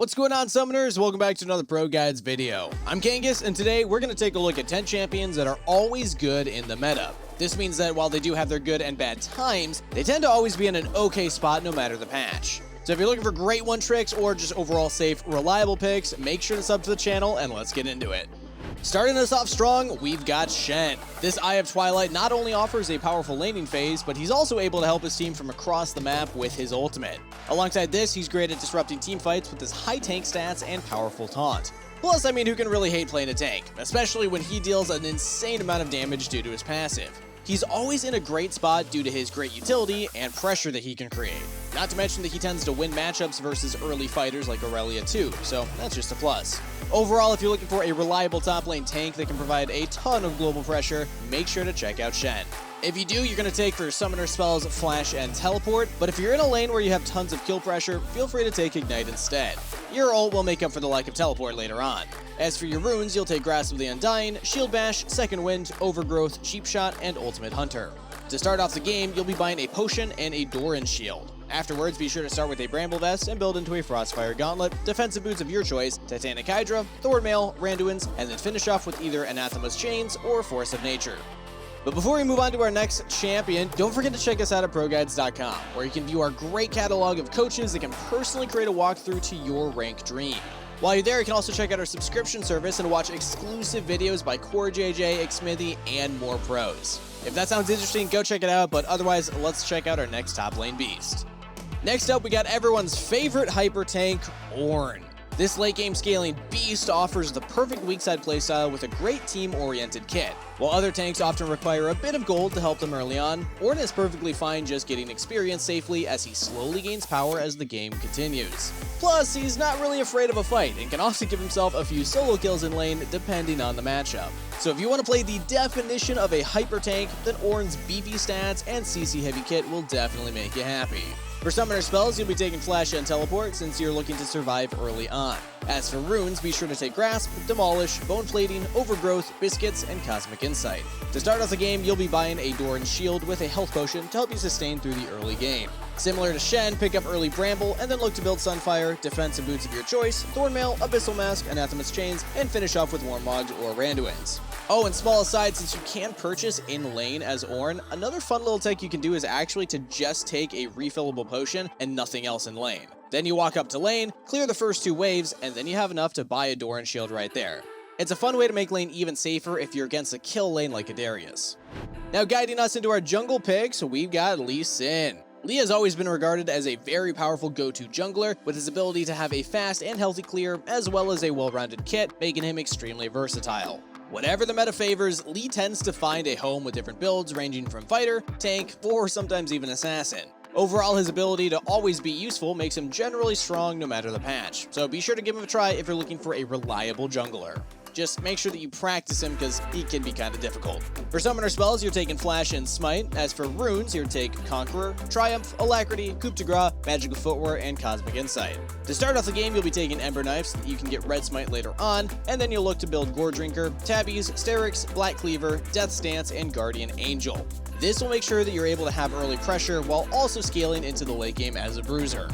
What's going on, Summoners? Welcome back to another Pro Guides video. I'm Kangas, and today we're going to take a look at 10 champions that are always good in the meta. This means that while they do have their good and bad times, they tend to always be in an okay spot no matter the patch. So if you're looking for great one tricks or just overall safe, reliable picks, make sure to sub to the channel and let's get into it. Starting us off strong, we've got Shen. This Eye of Twilight not only offers a powerful laning phase, but he's also able to help his team from across the map with his ultimate. Alongside this, he's great at disrupting team fights with his high tank stats and powerful taunt. Plus, I mean, who can really hate playing a tank, especially when he deals an insane amount of damage due to his passive. He's always in a great spot due to his great utility and pressure that he can create. Not to mention that he tends to win matchups versus early fighters like Aurelia too, so that's just a plus. Overall, if you're looking for a reliable top lane tank that can provide a ton of global pressure, make sure to check out Shen. If you do, you're going to take for summoner spells Flash and Teleport, but if you're in a lane where you have tons of kill pressure, feel free to take Ignite instead. Your ult will make up for the lack of Teleport later on. As for your runes, you'll take Grasp of the Undying, Shield Bash, Second Wind, Overgrowth, Cheap Shot, and Ultimate Hunter. To start off the game, you'll be buying a Potion and a Doran Shield. Afterwards, be sure to start with a Bramble Vest and build into a Frostfire Gauntlet, defensive boots of your choice, Titanic Hydra, Thornmail, Randuin's, and then finish off with either Anathema's Chains or Force of Nature. But before we move on to our next champion, don't forget to check us out at ProGuides.com, where you can view our great catalog of coaches that can personally create a walkthrough to your rank dream. While you're there, you can also check out our subscription service and watch exclusive videos by Core JJ, Xmithy, and more pros. If that sounds interesting, go check it out, but otherwise, let's check out our next top lane beast. Next up, we got everyone's favorite hyper tank, Ornn. This late game scaling beast offers the perfect weak side playstyle with a great team-oriented kit. While other tanks often require a bit of gold to help them early on, Ornn is perfectly fine just getting experience safely as he slowly gains power as the game continues. Plus, he's not really afraid of a fight and can also give himself a few solo kills in lane depending on the matchup. So if you want to play the definition of a hyper tank, then Ornn's beefy stats and CC heavy kit will definitely make you happy. For summoner spells, you'll be taking Flash and Teleport since you're looking to survive early on. As for runes, be sure to take Grasp, Demolish, Bone Plating, Overgrowth, Biscuits, and Cosmic Insight. To start off the game, you'll be buying a Doran Shield with a health potion to help you sustain through the early game. Similar to Shen, pick up early Bramble and then look to build Sunfire, defensive boots of your choice, Thornmail, Abyssal Mask, Anathema's Chains, and finish off with Warmogged or Randuin's. Oh, and small aside, since you can purchase in lane as Ornn, another fun little tech you can do is actually to just take a refillable potion and nothing else in lane. Then you walk up to lane, clear the first two waves, and then you have enough to buy a Doran Shield right there. It's a fun way to make lane even safer if you're against a kill lane like a Darius. Now guiding us into our jungle picks, we've got Lee Sin. Lee has always been regarded as a very powerful go-to jungler with his ability to have a fast and healthy clear as well as a well-rounded kit, making him extremely versatile. Whatever the meta favors, Lee tends to find a home with different builds ranging from fighter, tank, or sometimes even assassin. Overall, his ability to always be useful makes him generally strong no matter the patch, so be sure to give him a try if you're looking for a reliable jungler. Just make sure that you practice him because he can be kind of difficult. For summoner spells, you're taking Flash and Smite. As for runes, you're taking Conqueror, Triumph, Alacrity, Coup de Grace, Magical Footwear, and Cosmic Insight. To start off the game, you'll be taking Ember Knife so that you can get Red Smite later on, and then you'll look to build Gore Drinker, Tabbies, Sterix, Black Cleaver, Death Stance, and Guardian Angel. This will make sure that you're able to have early pressure while also scaling into the late game as a bruiser.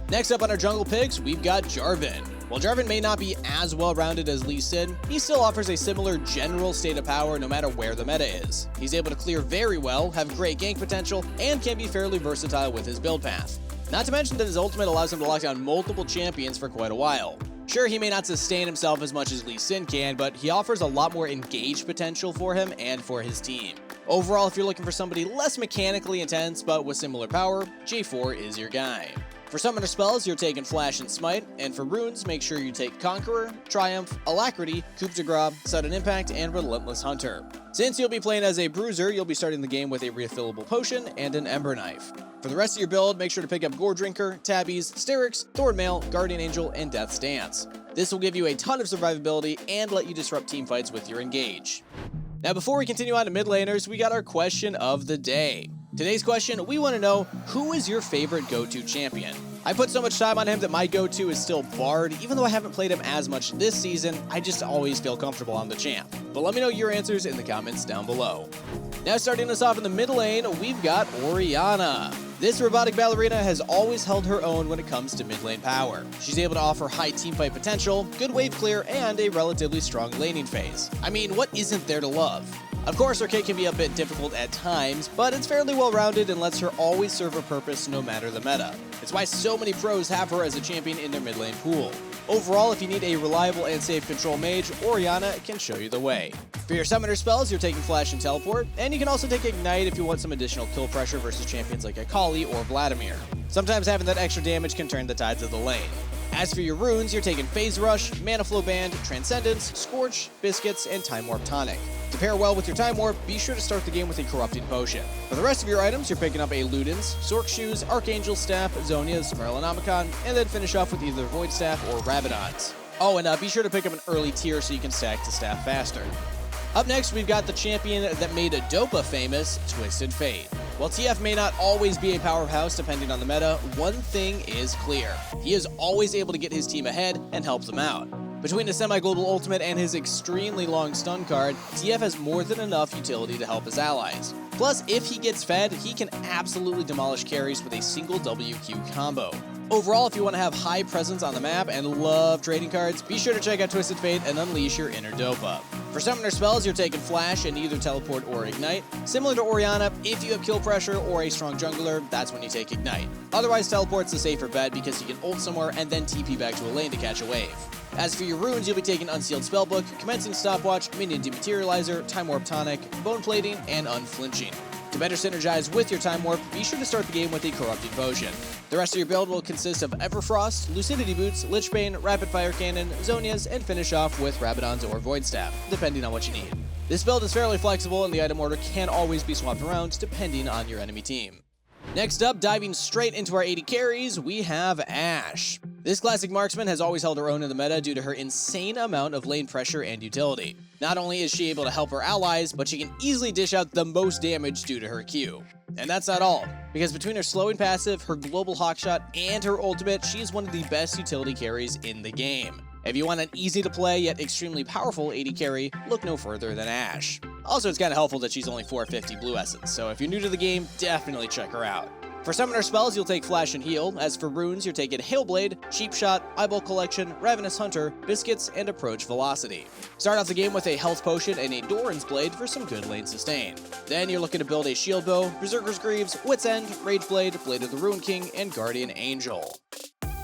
Next up on our jungle picks, we've got Jarvan. While Jarvan may not be as well-rounded as Lee Sin, he still offers a similar general state of power no matter where the meta is. He's able to clear very well, have great gank potential, and can be fairly versatile with his build path. Not to mention that his ultimate allows him to lock down multiple champions for quite a while. Sure, he may not sustain himself as much as Lee Sin can, but he offers a lot more engaged potential for him and for his team. Overall, if you're looking for somebody less mechanically intense but with similar power, J4 is your guy. For summoner spells, you're taking Flash and Smite, and for runes, make sure you take Conqueror, Triumph, Alacrity, Coup de Grace, Sudden Impact, and Relentless Hunter. Since you'll be playing as a bruiser, you'll be starting the game with a refillable potion and an Ember Knife. For the rest of your build, make sure to pick up Gore Drinker, Tabbies, Sterix, Thornmail, Guardian Angel, and Death Stance. This will give you a ton of survivability and let you disrupt team fights with your engage. Now before we continue on to mid laners, we got our question of the day. Today's question, we want to know, who is your favorite go-to champion? I put so much time on him that my go-to is still Bard. Even though I haven't played him as much this season, I just always feel comfortable on the champ. But let me know your answers in the comments down below. Now starting us off in the mid lane, we've got Orianna. This robotic ballerina has always held her own when it comes to mid lane power. She's able to offer high teamfight potential, good wave clear, and a relatively strong laning phase. I mean, what isn't there to love? Of course, her kit can be a bit difficult at times, but it's fairly well-rounded and lets her always serve a purpose no matter the meta. It's why so many pros have her as a champion in their mid lane pool. Overall, if you need a reliable and safe control mage, Orianna can show you the way. For your summoner spells, you're taking Flash and Teleport, and you can also take Ignite if you want some additional kill pressure versus champions like Akali or Vladimir. Sometimes having that extra damage can turn the tides of the lane. As for your runes, you're taking Phase Rush, Mana Flow Band, Transcendence, Scorch, Biscuits, and Time Warp Tonic. To pair well with your Time Warp, be sure to start the game with a Corrupting Potion. For the rest of your items, you're picking up a Luden's, Sork Shoes, Archangel Staff, Zhonya's, Merlinomicon, and then finish off with either Void Staff or Rabadon's. Oh, and be sure to pick up an early tier so you can stack to staff faster. Up next, we've got the champion that made Dopa famous, Twisted Fate. While TF may not always be a powerhouse depending on the meta, one thing is clear. He is always able to get his team ahead and help them out. Between his semi-global ultimate and his extremely long stun card, TF has more than enough utility to help his allies. Plus, if he gets fed, he can absolutely demolish carries with a single WQ combo. Overall, if you want to have high presence on the map and love trading cards, be sure to check out Twisted Fate and unleash your inner Dopa. For summoner spells, you're taking Flash and either Teleport or Ignite. Similar to Orianna, if you have kill pressure or a strong jungler, that's when you take Ignite. Otherwise, Teleport's the safer bet because you can ult somewhere and then TP back to a lane to catch a wave. As for your runes, you'll be taking Unsealed Spellbook, Commencing Stopwatch, Minion Dematerializer, Time Warp Tonic, Bone Plating, and Unflinching. To better synergize with your Time Warp, be sure to start the game with a Corrupting Potion. The rest of your build will consist of Everfrost, Lucidity Boots, Lichbane, Rapid Fire Cannon, Zhonya's, and finish off with Rabadon's or Void Staff, depending on what you need. This build is fairly flexible and the item order can always be swapped around depending on your enemy team. Next up, diving straight into our 80 carries, we have Ashe. This classic marksman has always held her own in the meta due to her insane amount of lane pressure and utility. Not only is she able to help her allies, but she can easily dish out the most damage due to her Q. And that's not all, because between her slowing passive, her global hawkshot, and her ultimate, she is one of the best utility carries in the game. If you want an easy to play yet extremely powerful 80 carry, look no further than Ashe. Also, it's kind of helpful that she's only 450 blue essence, so if you're new to the game, definitely check her out. For summoner spells, you'll take Flash and Heal. As for runes, you're taking Hailblade, Cheap Shot, Eyeball Collection, Ravenous Hunter, Biscuits, and Approach Velocity. Start off the game with a Health Potion and a Doran's Blade for some good lane sustain. Then you're looking to build a Shield Bow, Berserker's Greaves, Wit's End, Rage Blade, Blade of the Rune King, and Guardian Angel.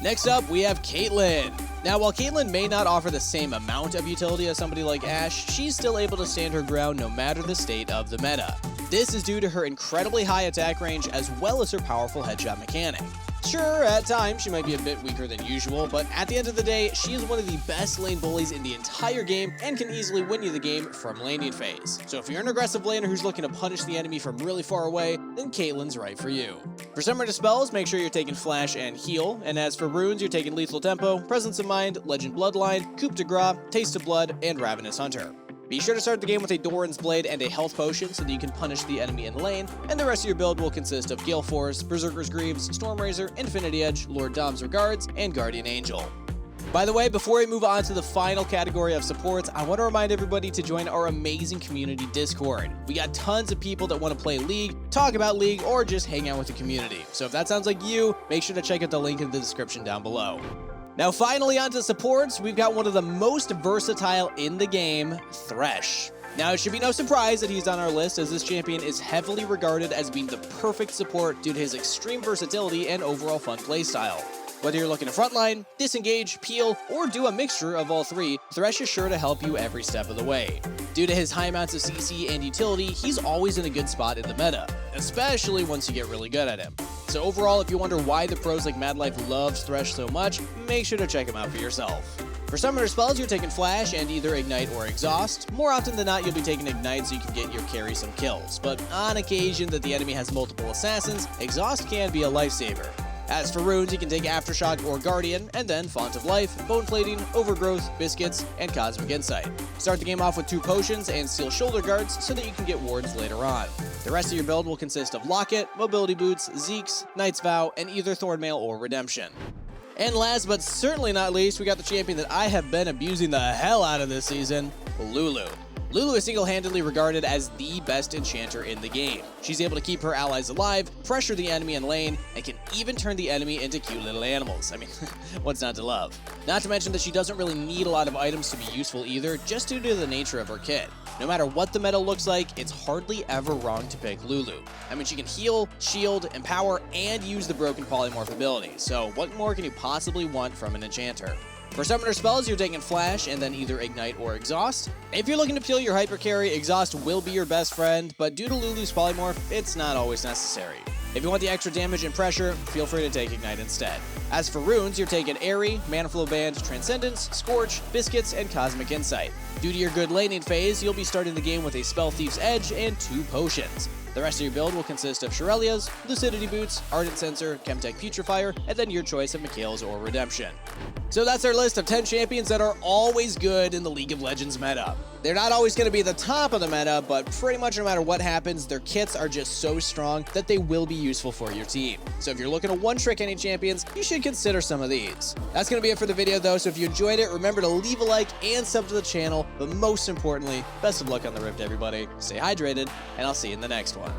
Next up, we have Caitlyn. Now, while Caitlyn may not offer the same amount of utility as somebody like Ashe, she's still able to stand her ground no matter the state of the meta. This is due to her incredibly high attack range as well as her powerful headshot mechanic. Sure, at times she might be a bit weaker than usual, but at the end of the day, she is one of the best lane bullies in the entire game and can easily win you the game from laning phase. So if you're an aggressive laner who's looking to punish the enemy from really far away, then Caitlyn's right for you. For summoner spells, make sure you're taking Flash and Heal, and as for runes, you're taking Lethal Tempo, Presence of Mind, Legend Bloodline, Coup de Grace, Taste of Blood, and Ravenous Hunter. Be sure to start the game with a Doran's Blade and a Health Potion so that you can punish the enemy in lane, and the rest of your build will consist of Gale Force, Berserker's Greaves, Stormrazor, Infinity Edge, Lord Dom's Regards, and Guardian Angel. By the way, before we move on to the final category of supports, I want to remind everybody to join our amazing community Discord. We got tons of people that want to play League, talk about League, or just hang out with the community. So if that sounds like you, make sure to check out the link in the description down below. Now finally onto supports, we've got one of the most versatile in the game, Thresh. Now it should be no surprise that he's on our list as this champion is heavily regarded as being the perfect support due to his extreme versatility and overall fun playstyle. Whether you're looking to frontline, disengage, peel, or do a mixture of all three, Thresh is sure to help you every step of the way. Due to his high amounts of CC and utility, he's always in a good spot in the meta, especially once you get really good at him. So overall, if you wonder why the pros like MadLife loves Thresh so much, make sure to check him out for yourself. For summoner spells, you're taking Flash and either Ignite or Exhaust. More often than not, you'll be taking Ignite so you can get your carry some kills, but on occasion that the enemy has multiple assassins, Exhaust can be a lifesaver. As for runes, you can take Aftershock or Guardian, and then Font of Life, Bone Plating, Overgrowth, Biscuits, and Cosmic Insight. Start the game off with 2 potions and Steel Shoulder Guards so that you can get wards later on. The rest of your build will consist of Locket, Mobility Boots, Zeke's, Knight's Vow, and either Thornmail or Redemption. And last but certainly not least, we got the champion that I have been abusing the hell out of this season, Lulu. Lulu is single-handedly regarded as the best enchanter in the game. She's able to keep her allies alive, pressure the enemy in lane, and can even turn the enemy into cute little animals. I mean, what's not to love? Not to mention that she doesn't really need a lot of items to be useful either, just due to the nature of her kit. No matter what the meta looks like, it's hardly ever wrong to pick Lulu. I mean, she can heal, shield, empower, and use the broken polymorph ability, so what more can you possibly want from an enchanter? For summoner spells, you're taking Flash and then either Ignite or Exhaust. If you're looking to peel your hyper carry, Exhaust will be your best friend, but due to Lulu's polymorph, it's not always necessary. If you want the extra damage and pressure, feel free to take Ignite instead. As for runes, you're taking Airy, Mana Flow Band, Transcendence, Scorch, Biscuits, and Cosmic Insight. Due to your good laning phase, you'll be starting the game with a Spell Thief's Edge and 2 potions. The rest of your build will consist of Shurelya's, Lucidity Boots, Ardent Censer, Chemtech Putrefier, and then your choice of Mikhail's or Redemption. So that's our list of 10 champions that are always good in the League of Legends meta. They're not always going to be the top of the meta, but pretty much no matter what happens, their kits are just so strong that they will be useful for your team. So if you're looking to one-trick any champions, you should consider some of these. That's going to be it for the video though, so if you enjoyed it, remember to leave a like and sub to the channel, but most importantly, best of luck on the Rift everybody, stay hydrated, and I'll see you in the next one.